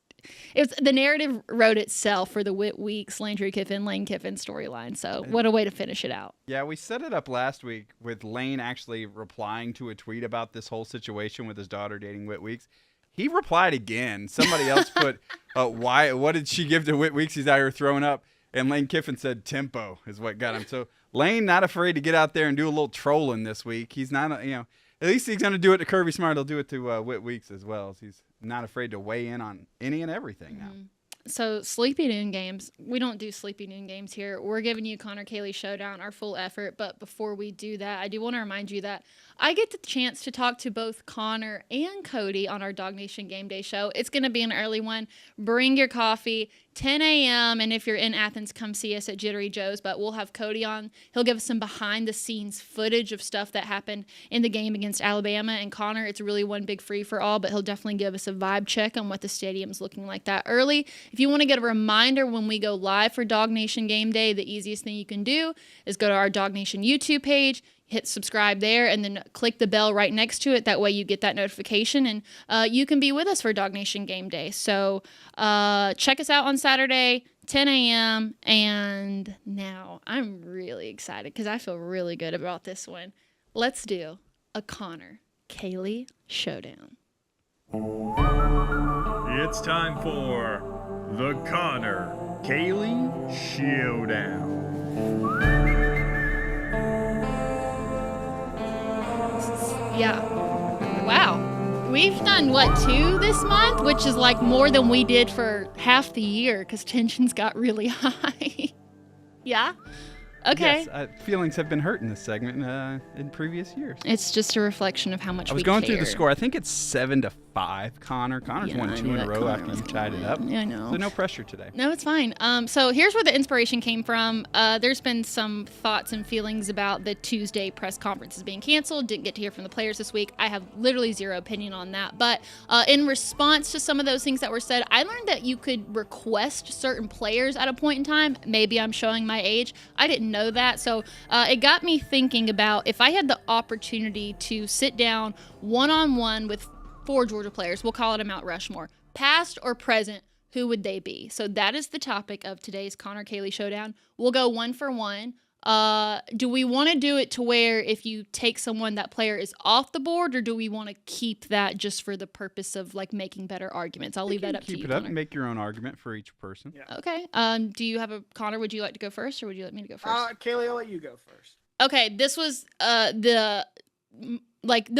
the narrative wrote itself for the Whit Weeks, Landry Kiffin, Lane Kiffin storyline. So what a way to finish it out. Yeah, we set it up last week with Lane actually replying to a tweet about this whole situation with his daughter dating Whit Weeks. He replied again. Somebody else put, what did she give to Whit Weeks? He's out here throwing up. And Lane Kiffin said tempo is what got him. So Lane not afraid to get out there and do a little trolling this week. He's not, at least he's going to do it to Kirby Smart. He'll do it to Whit Weeks as well. So he's not afraid to weigh in on any and everything now. So sleepy noon games, we don't do sleepy noon games here. We're giving you Connor-Kaylee Showdown, our full effort. But before we do that, I do want to remind you that I get the chance to talk to both Connor and Cody on our DawgNation Game Day show. It's going to be an early one. Bring your coffee, 10 a.m. And if you're in Athens, come see us at Jittery Joe's. But we'll have Cody on. He'll give us some behind-the-scenes footage of stuff that happened in the game against Alabama. And Connor, it's really one big free-for-all, but he'll definitely give us a vibe check on what the stadium's looking like that early. If you want to get a reminder when we go live for DawgNation Game Day, the easiest thing you can do is go to our DawgNation YouTube page, hit subscribe there, and then click the bell right next to it. That way you get that notification, and you can be with us for DawgNation Game Day. So check us out on Saturday, 10 a.m. And now I'm really excited because I feel really good about this one. Let's do a Connor-Kaylee Showdown. It's time for the Connor-Kaylee Showdown. Yeah. Wow. We've done, 2 this month, which is like more than we did for half the year because tensions got really high. Yeah? Okay. Yes, feelings have been hurt in this segment in previous years. It's just a reflection of how much we I was going care. through the score. I think it's 7-5, Connor. Connor's won 2 in a row after you tied it up. Yeah, I know. So no pressure today. No, it's fine. So here's where the inspiration came from. There's been some thoughts and feelings about the Tuesday press conferences being canceled. Didn't get to hear from the players this week. I have literally zero opinion on that. But in response to some of those things that were said, I learned that you could request certain players at a point in time. Maybe I'm showing my age. I didn't know that. So it got me thinking about if I had the opportunity to sit down one-on-one with 4 Georgia players, we'll call it a Mount Rushmore, past or present, who would they be? So that is the topic of today's Connor-Kaylee Showdown. We'll go 1 for 1. Do we want to do it to where if you take someone, that player is off the board, or do we want to keep that just for the purpose of like making better arguments? I'll leave that up to you. Keep it up and make your own argument for each person. Yeah. Okay. Do you have Connor, would you like to go first, or would you like me to go first? Kaylee, I'll let you go first. Okay, this was the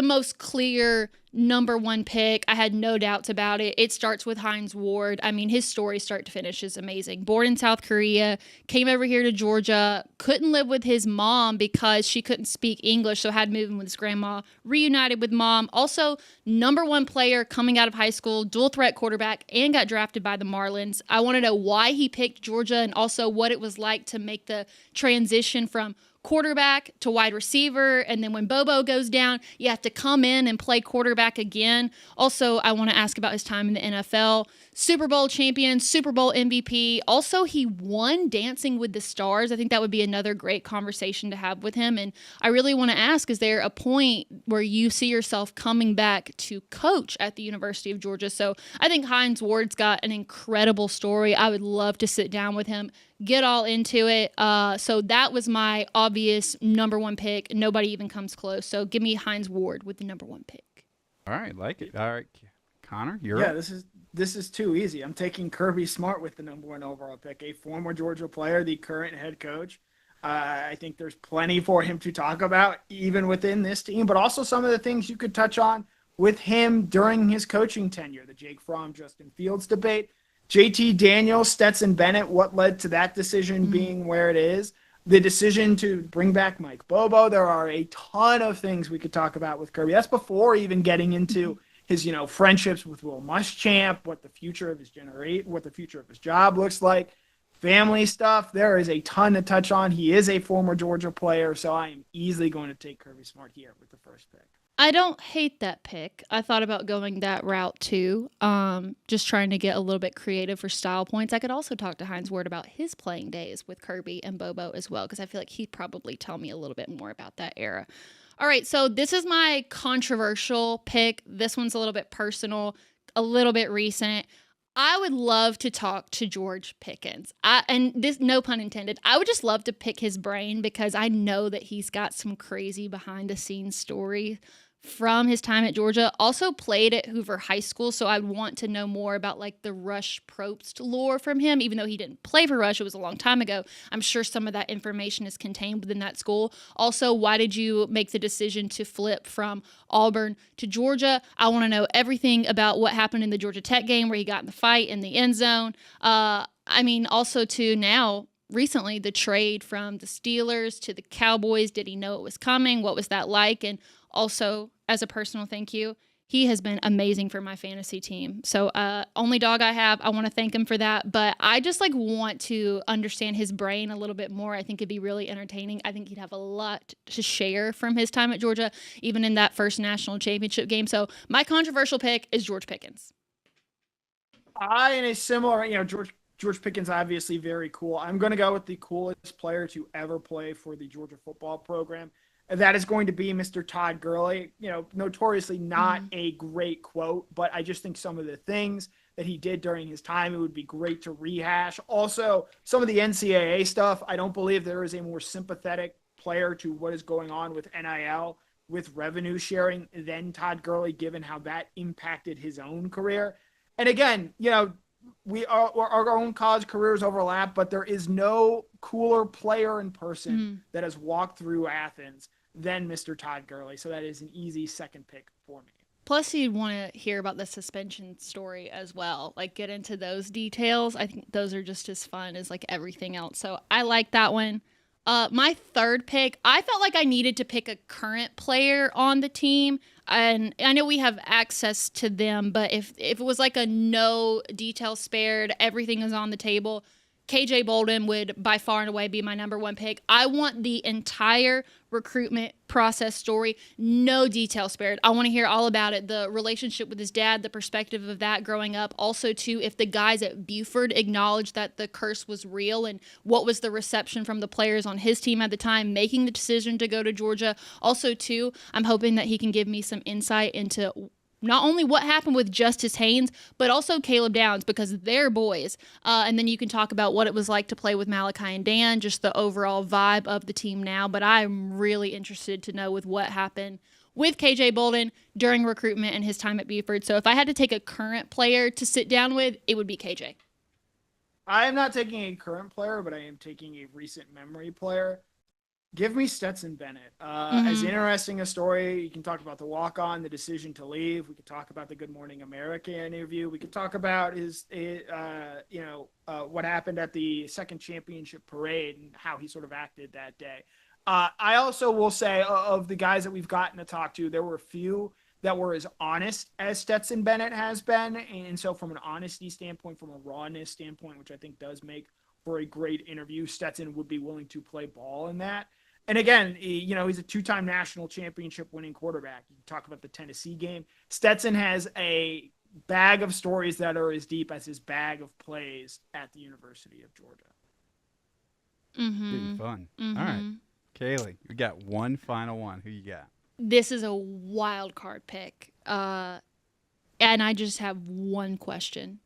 most clear number 1 pick. I had no doubts about it. It starts with Hines Ward. I mean, his story start to finish is amazing. Born in South Korea, came over here to Georgia, couldn't live with his mom because she couldn't speak English, so had to move in with his grandma, reunited with mom. Also, number 1 player coming out of high school, dual threat quarterback, and got drafted by the Marlins. I want to know why he picked Georgia and also what it was like to make the transition from quarterback to wide receiver, and then when Bobo goes down, you have to come in and play quarterback again. Also, I want to ask about his time in the NFL. Super Bowl champion, Super Bowl MVP. Also, he won Dancing with the Stars. I think that would be another great conversation to have with him. And I really want to ask, is there a point where you see yourself coming back to coach at the University of Georgia? So I think Hines Ward's got an incredible story. I would love to sit down with him, get all into it. So that was my obvious number 1 pick. Nobody even comes close. So give me Hines Ward with the number 1 pick. All right, like it. All right, Connor, you're Yeah, up. this is too easy. I'm taking Kirby Smart with the number 1 overall pick, a former Georgia player, the current head coach. I think there's plenty for him to talk about, even within this team, but also some of the things you could touch on with him during his coaching tenure, the Jake Fromm, Justin Fields debate, JT Daniels, Stetson Bennett, what led to that decision being where it is, the decision to bring back Mike Bobo. There are a ton of things we could talk about with Kirby. That's before even getting into his, friendships with Will Muschamp, what the future of his job looks like, family stuff. There is a ton to touch on. He is a former Georgia player, so I am easily going to take Kirby Smart here with the first pick. I don't hate that pick. I thought about going that route too. Just trying to get a little bit creative for style points. I could also talk to Hines Ward about his playing days with Kirby and Bobo as well, because I feel like he'd probably tell me a little bit more about that era. All right, so this is my controversial pick. This one's a little bit personal, a little bit recent. I would love to talk to George Pickens. And this, no pun intended, I would just love to pick his brain because I know that he's got some crazy behind-the-scenes story from his time at Georgia. Also played at Hoover High School, so I'd want to know more about like the Rush Probst lore from him. Even though he didn't play for Rush, it was a long time ago. I'm sure some of that information is contained within that school. Also, why did you make the decision to flip from Auburn to Georgia? I want to know everything about what happened in the Georgia Tech game where he got in the fight in the end zone. Also to now, recently, the trade from the Steelers to the Cowboys. Did he know it was coming? What was that like? And also, as a personal thank you, he has been amazing for my fantasy team. So only dog I have, I want to thank him for that. But I just want to understand his brain a little bit more. I think it'd be really entertaining. I think he'd have a lot to share from his time at Georgia, even in that first national championship game. So my controversial pick is George Pickens. In a similar, George Pickens, obviously very cool. I'm going to go with the coolest player to ever play for the Georgia football program. That is going to be Mr. Todd Gurley. Notoriously not a great quote, but I just think some of the things that he did during his time, it would be great to rehash. Also, some of the NCAA stuff, I don't believe there is a more sympathetic player to what is going on with NIL, with revenue sharing, than Todd Gurley, given how that impacted his own career. And again, our own college careers overlap, but there is no cooler player in person that has walked through Athens than Mr. Todd Gurley. So that is an easy second pick for me. Plus, you'd want to hear about the suspension story as well. Like, get into those details. I think those are just as fun as, like, everything else. So I like that one. My third pick, I felt like I needed to pick a current player on the team. And I know we have access to them, but if it was like a no detail spared, everything is on the table, KJ Bolden would by far and away be my number one pick. I want the entire recruitment process story, no detail spared. I want to hear all about it, the relationship with his dad, the perspective of that growing up. Also, too, if the guys at Buford acknowledged that the curse was real and what was the reception from the players on his team at the time, making the decision to go to Georgia. Also, too, I'm hoping that he can give me some insight into not only what happened with Justice Haynes, but also Caleb Downs, because they're boys. And then you can talk about what it was like to play with Malachi and Dan, just the overall vibe of the team now. But I'm really interested to know with what happened with KJ Bolden during recruitment and his time at Buford. So if I had to take a current player to sit down with, it would be KJ. I am not taking a current player, but I am taking a recent memory player. Give me Stetson Bennett. As interesting a story, you can talk about the walk-on, the decision to leave. We could talk about the Good Morning America interview. We could talk about his, what happened at the second championship parade and how he sort of acted that day. I also will say of the guys that we've gotten to talk to, there were a few that were as honest as Stetson Bennett has been. And so from an honesty standpoint, from a rawness standpoint, which I think does make for a great interview, Stetson would be willing to play ball in that. And again, he's a two-time national championship winning quarterback. You talk about the Tennessee game. Stetson has a bag of stories that are as deep as his bag of plays at the University of Georgia. Pretty fun. All right. Kaylee, we got one final one. Who you got? This is a wild card pick. And I just have one question.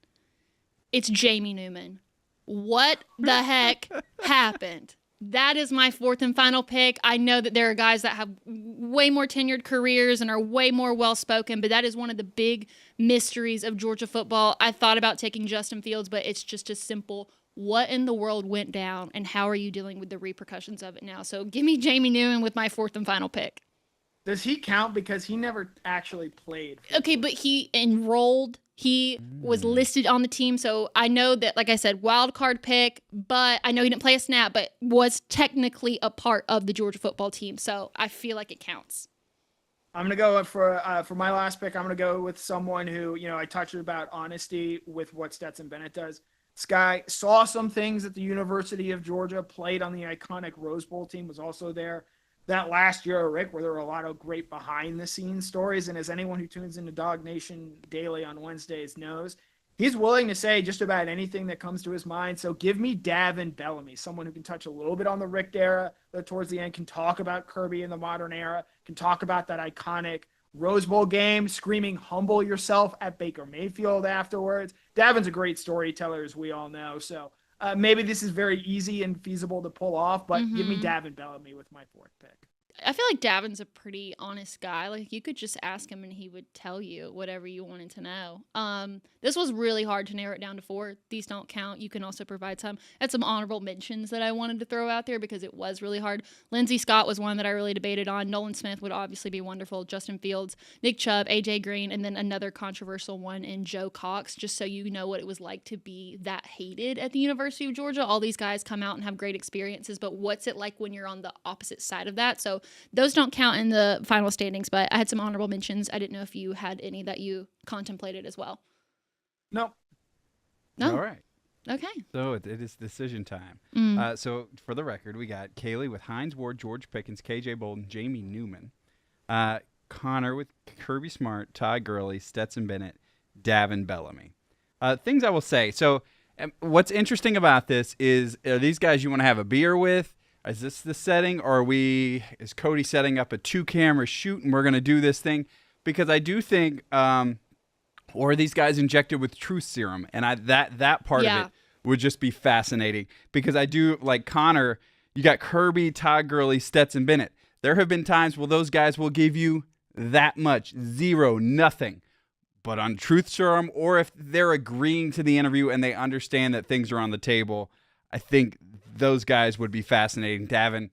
It's Jamie Newman. What the heck happened? That is my fourth and final pick. I know that there are guys that have way more tenured careers and are way more well-spoken, but that is one of the big mysteries of Georgia football. I thought about taking Justin Fields, but it's just as simple. What in the world went down, and how are you dealing with the repercussions of it now? So give me Jamie Newman with my fourth and final pick. Does he count? Because he never actually played. Okay, but he enrolled. He was listed on the team, so I know that, like I said, wild card pick, but I know he didn't play a snap, but was technically a part of the Georgia football team, so I feel like it counts. I'm going to go for my last pick. I'm going to go with someone who, I touched about honesty with what Stetson Bennett does. This guy saw some things at the University of Georgia, played on the iconic Rose Bowl team, was also there that last year, Rick, where there were a lot of great behind-the-scenes stories. And as anyone who tunes into DawgNation Daily on Wednesdays knows, he's willing to say just about anything that comes to his mind. So give me Davin Bellamy, someone who can touch a little bit on the Rick era, but towards the end can talk about Kirby in the modern era, can talk about that iconic Rose Bowl game, screaming humble yourself at Baker Mayfield afterwards. Davin's a great storyteller, as we all know. So maybe this is very easy and feasible to pull off, but give me Davin Bellamy with my fourth pick. I feel like Davin's a pretty honest guy. Like, you could just ask him and he would tell you whatever you wanted to know. This was really hard to narrow it down to 4. These don't count. You can also provide some. I had some honorable mentions that I wanted to throw out there because it was really hard. Lindsey Scott was one that I really debated on. Nolan Smith would obviously be wonderful. Justin Fields, Nick Chubb, AJ Green, and then another controversial one in Joe Cox, just so you know what it was like to be that hated at the University of Georgia. All these guys come out and have great experiences, but what's it like when you're on the opposite side of that? So those don't count in the final standings, but I had some honorable mentions. I didn't know if you had any that you contemplated as well. No. All right. Okay. So it is decision time. So for the record, we got Kaylee with Hines Ward, George Pickens, KJ Bolden, Jamie Newman, Connor with Kirby Smart, Ty Gurley, Stetson Bennett, Davin Bellamy. Things I will say. So what's interesting about this is, are these guys you want to have a beer with? Is this the setting, or is Cody setting up a 2-camera shoot and we're going to do this thing? Because I do think, or are these guys injected with truth serum? And that part of it would just be fascinating, because I do, like Connor, you got Kirby, Todd Gurley, Stetson Bennett. There have been times where those guys will give you that much, 0, nothing. But on truth serum, or if they're agreeing to the interview and they understand that things are on the table, I think those guys would be fascinating. Davin,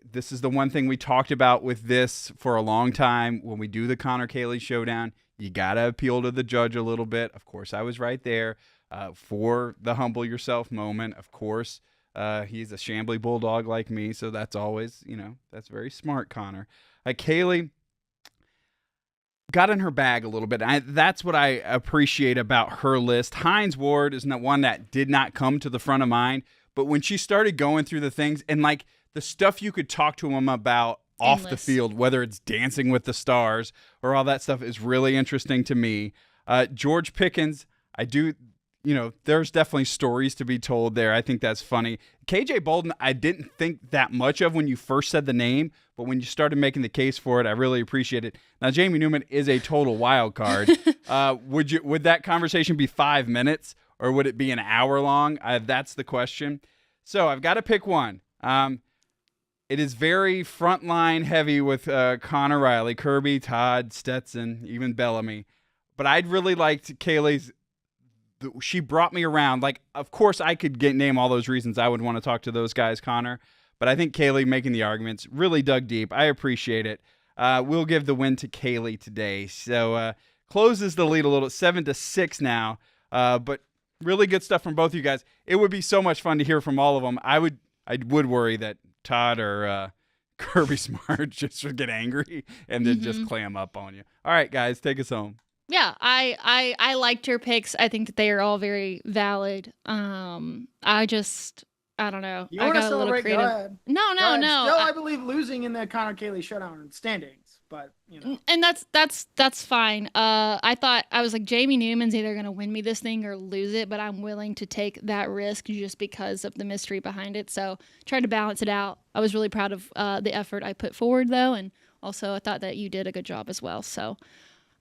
this is the one thing we talked about with this for a long time. When we do the Connor-Kaylee Showdown, you got to appeal to the judge a little bit. Of course, I was right there for the humble yourself moment. Of course, he's a shambly bulldog like me, so that's always, that's very smart, Connor. Kaylee got in her bag a little bit. That's what I appreciate about her list. Hines Ward is not one that did not come to the front of mind, but when she started going through the things and like the stuff you could talk to him about off the field, whether it's Dancing with the Stars or all that stuff, is really interesting to me. George Pickens, there's definitely stories to be told there. I think that's funny. KJ Bolden, I didn't think that much of when you first said the name, but when you started making the case for it, I really appreciate it. Now, Jamie Newman is a total wild card. Would that conversation be 5 minutes or would it be an hour long? That's the question. So I've got to pick one. It is very frontline heavy with Connor Riley, Kirby, Todd, Stetson, even Bellamy. But I'd really liked Kaylee's. She brought me around. Like, of course, I could name all those reasons I would want to talk to those guys, Connor. But I think Kaylee making the arguments really dug deep. I appreciate it. We'll give the win to Kaylee today. So closes the lead a little, 7-6 now. But really good stuff from both of you guys. It would be so much fun to hear from all of them. I would worry that Todd or Kirby Smart just would get angry and then just clam up on you. All right, guys, take us home. Yeah, I liked your picks. I think that they are all very valid. I don't know. You I want to got a little celebrate? creative. Go ahead. No. Still, I believe losing in the Connor-Kaylee Showdown standings, but And that's fine. I was like, Jamie Newman's either gonna win me this thing or lose it, but I'm willing to take that risk just because of the mystery behind it. So tried to balance it out. I was really proud of the effort I put forward though, and also I thought that you did a good job as well. So.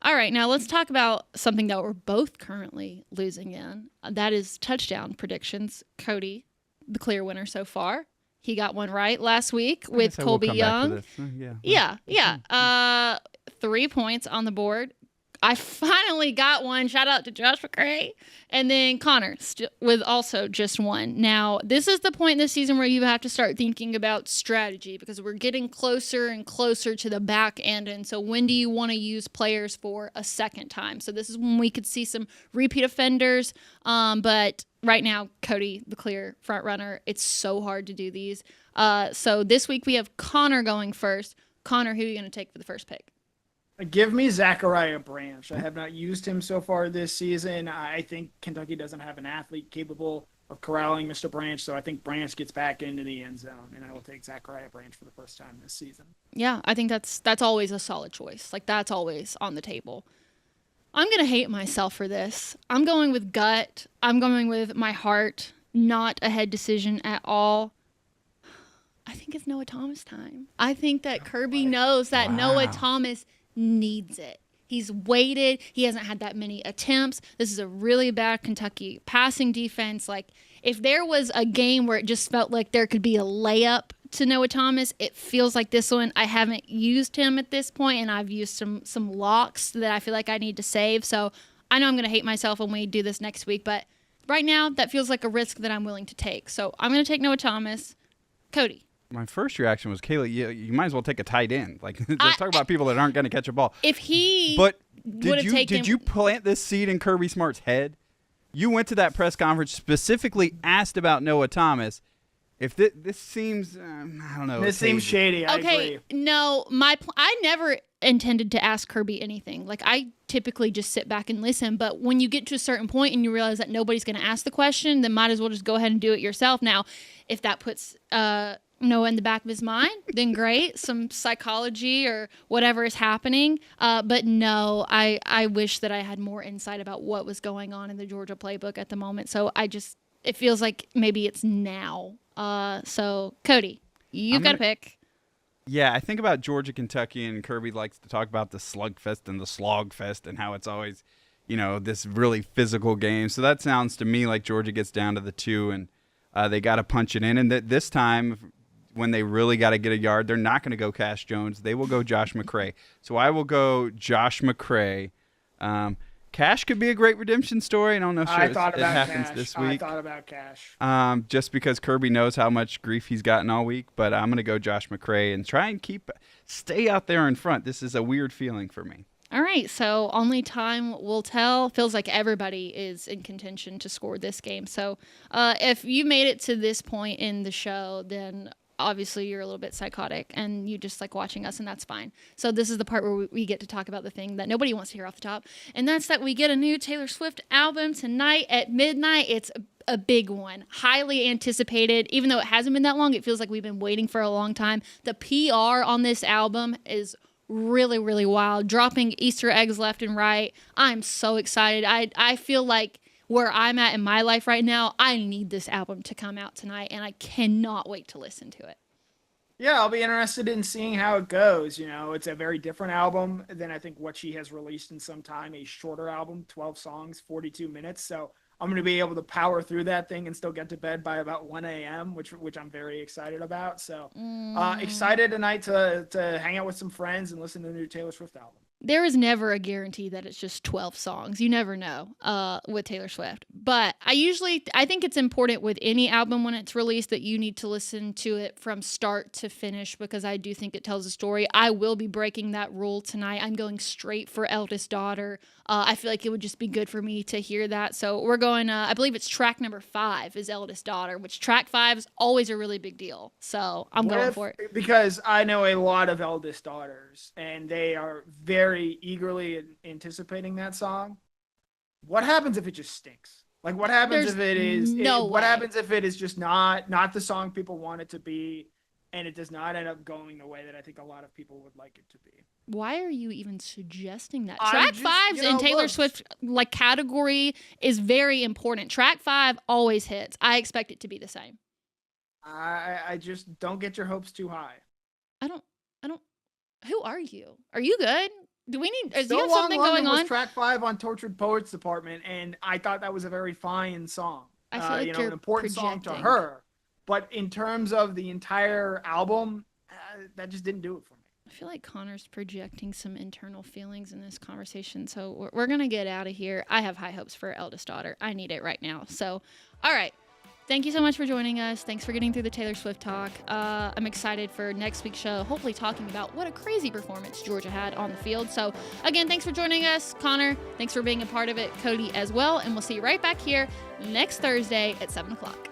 All right, now let's talk about something that we're both currently losing in. That is touchdown predictions. Cody, the clear winner so far. He got one right last week with Colby Young. Yeah. 3 points on the board. I finally got one. Shout out to Josh McCray. And then Connor with also just one. Now, this is the point in the season where you have to start thinking about strategy because we're getting closer and closer to the back end. And so when do you want to use players for a second time? So this is when we could see some repeat offenders. But right now, Cody, the clear front runner, it's so hard to do these. So this week we have Connor going first. Connor, who are you going to take for the first pick? Give me Zachariah Branch. I have not used him so far this season. I think Kentucky doesn't have an athlete capable of corralling Mr. Branch, so I think Branch gets back into the end zone, and I will take Zachariah Branch for the first time this season. Yeah, I think that's always a solid choice. Like, that's always on the table. I'm going to hate myself for this. I'm going with gut. I'm going with my heart. Not a head decision at all. I think it's Noah Thomas time. I think that Kirby knows that Noah Thomas needs it. He's waited. He hasn't had that many attempts. This is a really bad Kentucky passing defense. Like, if there was a game where it just felt like there could be a layup to Noah Thomas, it feels like this one. I haven't used him at this point, and I've used some locks that I feel like I need to save. So I know I'm going to hate myself when we do this next week, but right now that feels like a risk that I'm willing to take. So I'm going to take Noah Thomas. Cody. My first reaction was, Kaylee, you might as well take a tight end. Like, let's talk about people that aren't going to catch a ball. If he did you plant this seed in Kirby Smart's head? You went to that press conference, specifically asked about Noah Thomas. If this seems, I don't know. This seems shady. I agree. No, I never intended to ask Kirby anything. Like, I typically just sit back and listen. But when you get to a certain point and you realize that nobody's going to ask the question, then might as well just go ahead and do it yourself. Now, if that puts Noah in the back of his mind, then great. Some psychology or whatever is happening. But no, I wish that I had more insight about what was going on in the Georgia playbook at the moment. So it feels like maybe it's now. So Cody, you've got to pick. Yeah, I think about Georgia, Kentucky, and Kirby likes to talk about the slugfest and the slogfest and how it's always, this really physical game. So that sounds to me like Georgia gets down to the 2 and they got to punch it in. And this time, when they really got to get a yard, they're not going to go Cash Jones. They will go Josh McCray. So I will go Josh McCray. Cash could be a great redemption story. I don't know if I thought it about happens Cash. this I week. thought about Cash. Just because Kirby knows how much grief he's gotten all week, but I'm going to go Josh McCray and try and stay out there in front. This is a weird feeling for me. All right, so only time will tell. Feels like everybody is in contention to score this game. So if you made it to this point in the show, then obviously you're a little bit psychotic and you just like watching us, and that's fine. So this is the part where we get to talk about the thing that nobody wants to hear off the top, and that's that we get a new Taylor Swift album tonight at midnight. It's a big one, highly anticipated. Even though it hasn't been that long, it feels like we've been waiting for a long time. The PR on this album is really, really wild, dropping Easter eggs left and right. I'm so excited. I feel like where I'm at in my life right now, I need this album to come out tonight, and I cannot wait to listen to it. Yeah, I'll be interested in seeing how it goes. You know, it's a very different album than I think what she has released in some time, a shorter album, 12 songs, 42 minutes. So I'm going to be able to power through that thing and still get to bed by about 1 a.m., which I'm very excited about. So excited tonight to hang out with some friends and listen to the new Taylor Swift album. There is never a guarantee that it's just 12 songs. You never know with Taylor Swift. But I think it's important with any album when it's released that you need to listen to it from start to finish, because I do think it tells a story. I will be breaking that rule tonight. I'm going straight for Eldest Daughter. I feel like it would just be good for me to hear that. So we're going, I believe it's track number 5 is Eldest Daughter, which track 5 is always a really big deal. So I'm going for it. Because I know a lot of Eldest Daughters, and they are very eagerly anticipating that song. What happens if it just stinks? Like, what happens if it is what happens if it is just not the song people want it to be, and it does not end up going the way that I think a lot of people would like it to be? Why are you even suggesting that? Track 5's in Taylor Swift like category is very important. Track 5 always hits. I expect it to be the same. I just don't get your hopes too high. I don't. Who are you? Are you good? Do we need? Do So you have something going on? was track 5 on Tortured Poets Department, and I thought that was a very fine song. I feel like you're an important song to projecting. her. But in terms of the entire album, that just didn't do it for me. I feel like Connor's projecting some internal feelings in this conversation, so we're gonna get out of here. I have high hopes for Eldest Daughter. I need it right now. So, all right. Thank you so much for joining us. Thanks for getting through the Taylor Swift talk. I'm excited for next week's show, hopefully talking about what a crazy performance Georgia had on the field. So, again, thanks for joining us. Connor, thanks for being a part of it. Cody as well. And we'll see you right back here next Thursday at 7 o'clock.